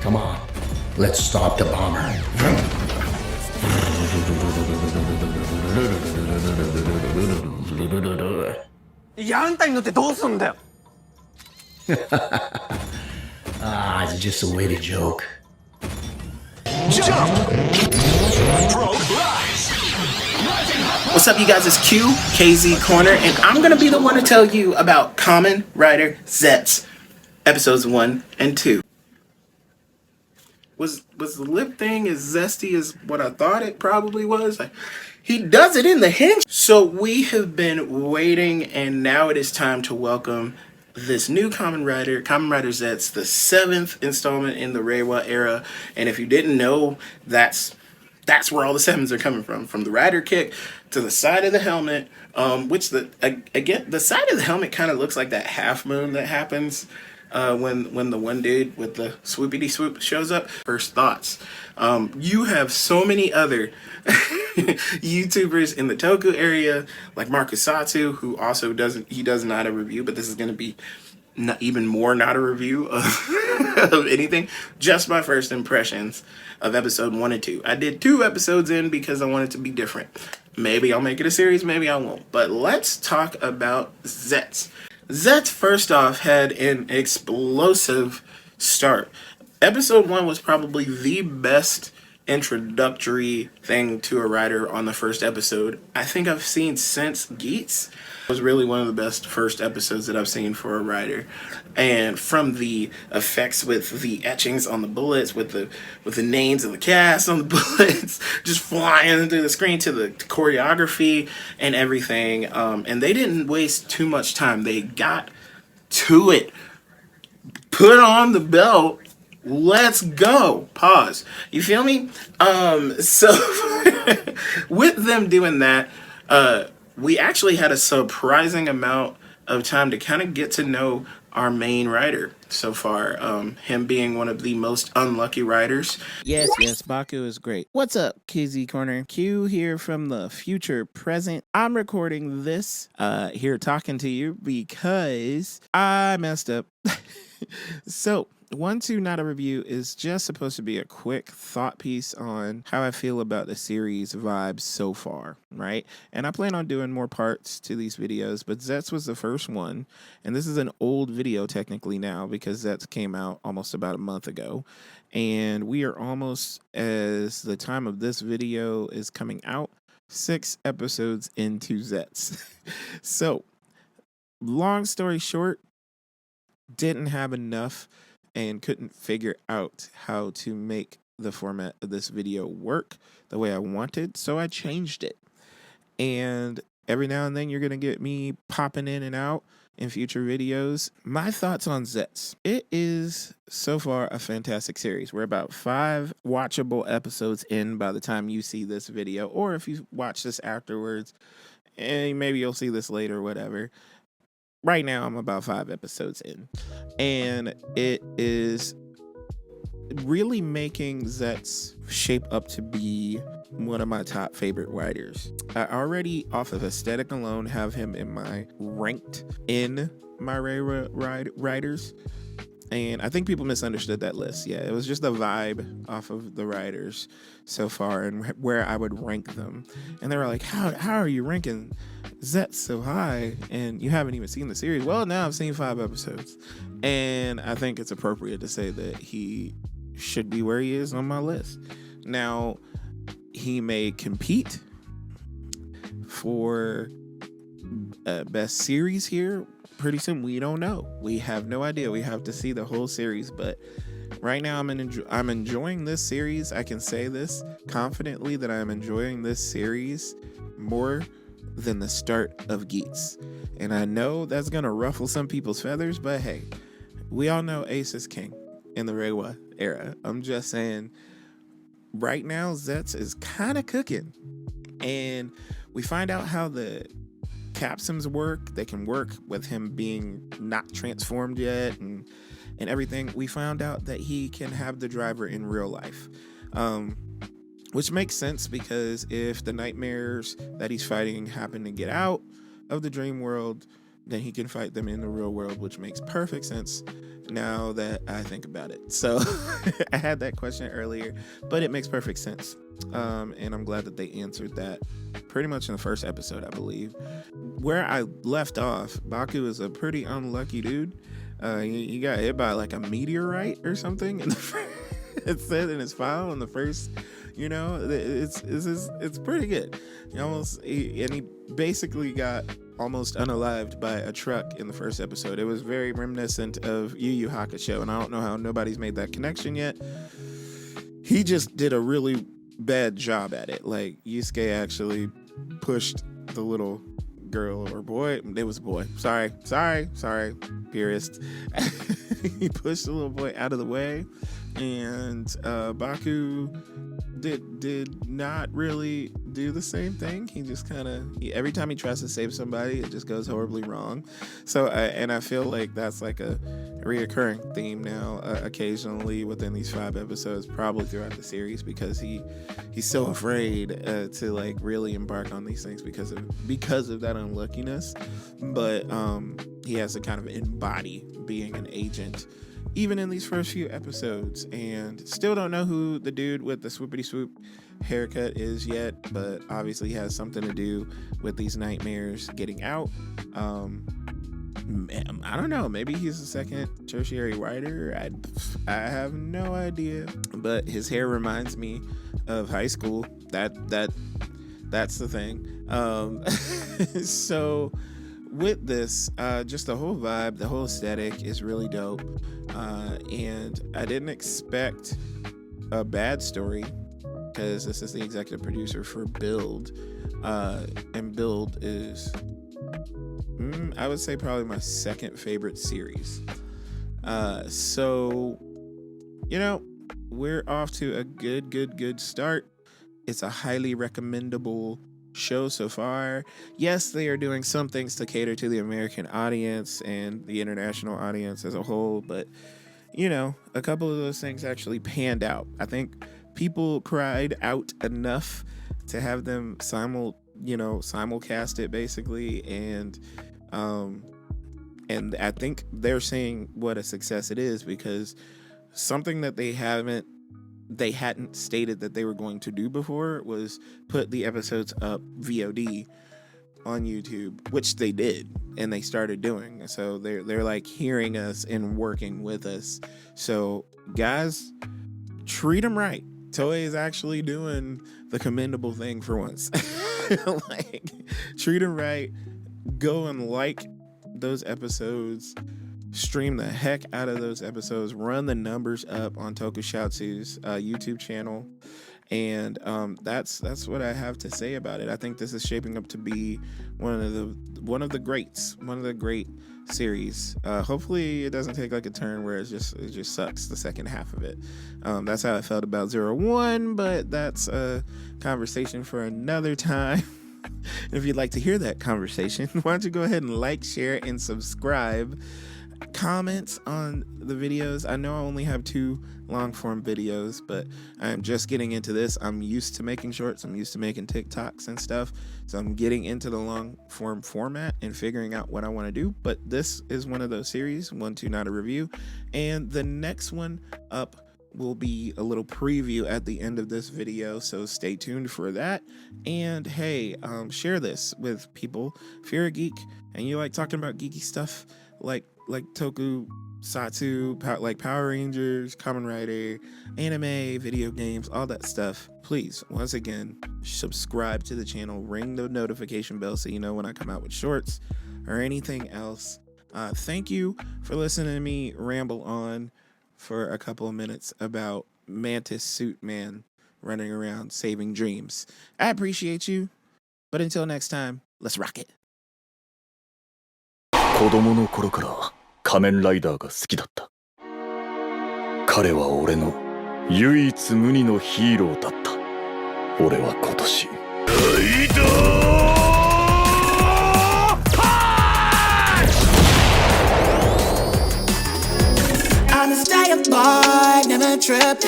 Come on, let's stop the bomber. いや、あんたに乗ってどうすんだよ。Ah, it's just a way to joke. What's up, you guys? It's Q, KZ Korner, and I'm gonna be the one to tell you about Kamen Rider ZEZTZ, episodes 1 and 2. Was the lip thing as zesty as what I thought it probably was? He does it in the hinge. So we have been waiting, and now it is time to welcome this new Kamen Rider ZEZTZ, the 7th installment in the Reiwa era. And if you didn't know, that's where all the 7s are coming from the rider kick to the side of the helmet, which the side of the helmet kind of looks like that half moon that happens when the one dude with the swoopity swoop shows up. First thoughts. You have so many other YouTubers in the Toku area, like Marcus Satu, who also does not a review, but this is going to be even more not a review of anything. Just my first impressions of episode 1 and 2. I did 2 episodes in because I wanted to be different. Maybe I'll make it a series, maybe I won't. But let's talk about ZEZTZ. ZEZTZ, first off, had an explosive start. Episode 1 was probably the best introductory thing to a rider on the first episode I think I've seen since ZEZTZ. It was really one of the best first episodes that I've seen for a rider. And from the effects with the etchings on the bullets, with the names of the cast on the bullets, just flying through the screen, to the choreography and everything. And they didn't waste too much time. They got to it. Put on the belt. Let's go. Pause. You feel me? So with them doing that, we actually had a surprising amount of time to kind of get to know our main rider so far, him being one of the most unlucky riders. Yes, Baku is great. What's up, KZ Corner? Q here from the future present. I'm recording this here talking to you because I messed up. So, 1, 2, not a review is just supposed to be a quick thought piece on how I feel about the series vibes so far, right? And I plan on doing more parts to these videos, but ZEZTZ was the first one, and this is an old video technically now because ZEZTZ came out almost about a month ago, and we are almost, as the time of this video is coming out, 6 episodes into ZEZTZ. So, long story short, didn't have enough and couldn't figure out how to make the format of this video work the way I wanted, so I changed it. And every now and then you're going to get me popping in and out in future videos. My thoughts on ZEZTZ. It is so far a fantastic series. We're about 5 watchable episodes in by the time you see this video, or if you watch this afterwards, and maybe you'll see this later, whatever. Right now, I'm about 5 episodes in, and it is really making ZEZTZ shape up to be one of my top favorite writers. I already, off of aesthetic alone, have him in my ranked in my Reiwa writers, and I think people misunderstood that list. Yeah, it was just the vibe off of the writers so far and where I would rank them. And they were like, how are you ranking ZEZTZ so high and you haven't even seen the series? Well, now I've seen 5 episodes, and I think it's appropriate to say that he should be where he is on my list. Now, he may compete for best series here pretty soon. We don't know. We have no idea. We have to see the whole series, but right now I'm enjoying this series. I can say this confidently that I'm enjoying this series more than the start of ZEZTZ. And I know that's gonna ruffle some people's feathers, but hey, we all know Ace is king in the Reiwa era. I'm just saying, right now ZEZTZ is kind of cooking, and we find out how the capsims work. They can work with him being not transformed yet and everything. We found out that he can have the driver in real life, which makes sense because if the nightmares that he's fighting happen to get out of the dream world, then he can fight them in the real world, which makes perfect sense now that I think about it. So I had that question earlier, but it makes perfect sense. And I'm glad that they answered that pretty much in the first episode, I believe. Where I left off, Baku is a pretty unlucky dude. He got hit by like a meteorite or something, and it said in his file in the first, it's pretty good. He basically got almost unalived by a truck in the first episode. It was very reminiscent of Yu Yu Hakusho, and I don't know how nobody's made that connection yet. He just did a really bad job at it. Like, Yusuke actually pushed the little girl or boy. It was a boy. Sorry, purist. He pushed the little boy out of the way, and Baku did not really do the same thing. He just every time he tries to save somebody, it just goes horribly wrong. So I feel like that's like a reoccurring theme now, occasionally within these 5 episodes, probably throughout the series, because he's so afraid to like really embark on these things because of that unluckiness. But he has to kind of embody being an agent even in these first few episodes, and still don't know who the dude with the swoopity swoop haircut is yet, but obviously has something to do with these nightmares getting out. I don't know, maybe he's a second tertiary writer. I have no idea, but his hair reminds me of high school. That's the thing. So with this, just the whole vibe, the whole aesthetic is really dope. And I didn't expect a bad story, because this is the executive producer for Build. And Build is, I would say, probably my second favorite series. So, we're off to a good start. It's a highly recommendable show so far. Yes, they are doing some things to cater to the American audience and the international audience as a whole, but a couple of those things actually panned out. I think people cried out enough to have them simulcast it basically, and I think they're seeing what a success it is, because something that they hadn't stated that they were going to do before was put the episodes up VOD on YouTube, which they did, and they started doing. So they're like hearing us and working with us. So guys, treat them right. Toei is actually doing the commendable thing for once. Like, treat them right. Go and like those episodes. Stream the heck out of those episodes. Run the numbers up on Tokusatsu's YouTube channel, and that's what I have to say about it. I think this is shaping up to be one of the great series. Hopefully, it doesn't take like a turn where it just sucks the second half of it. That's how I felt about 01, but that's a conversation for another time. If you'd like to hear that conversation, why don't you go ahead and like, share, and subscribe. Comments on the videos. I know I only have 2 long form videos, but I'm just getting into this. I'm used to making shorts. I'm used to making TikToks and stuff. So I'm getting into the long form format and figuring out what I want to do. But this is one of those series, 1, 2, not a review. And the next one up will be a little preview at the end of this video, so stay tuned for that. And hey, share this with people. If you're a geek and you like talking about geeky stuff like Tokusatsu, like Power Rangers, Kamen Rider, anime, video games, all that stuff, please, once again, subscribe to the channel, ring the notification bell so you know when I come out with shorts or anything else. Thank you for listening to me ramble on for a couple of minutes about Mantis Suit Man running around saving dreams. I appreciate you, but until next time, let's rock it. 子供の頃から仮面ライダーが好きだった。彼は俺の唯一無二のヒーローだった。俺は今年ライダーパンチ! I'm a style boy, never tripped.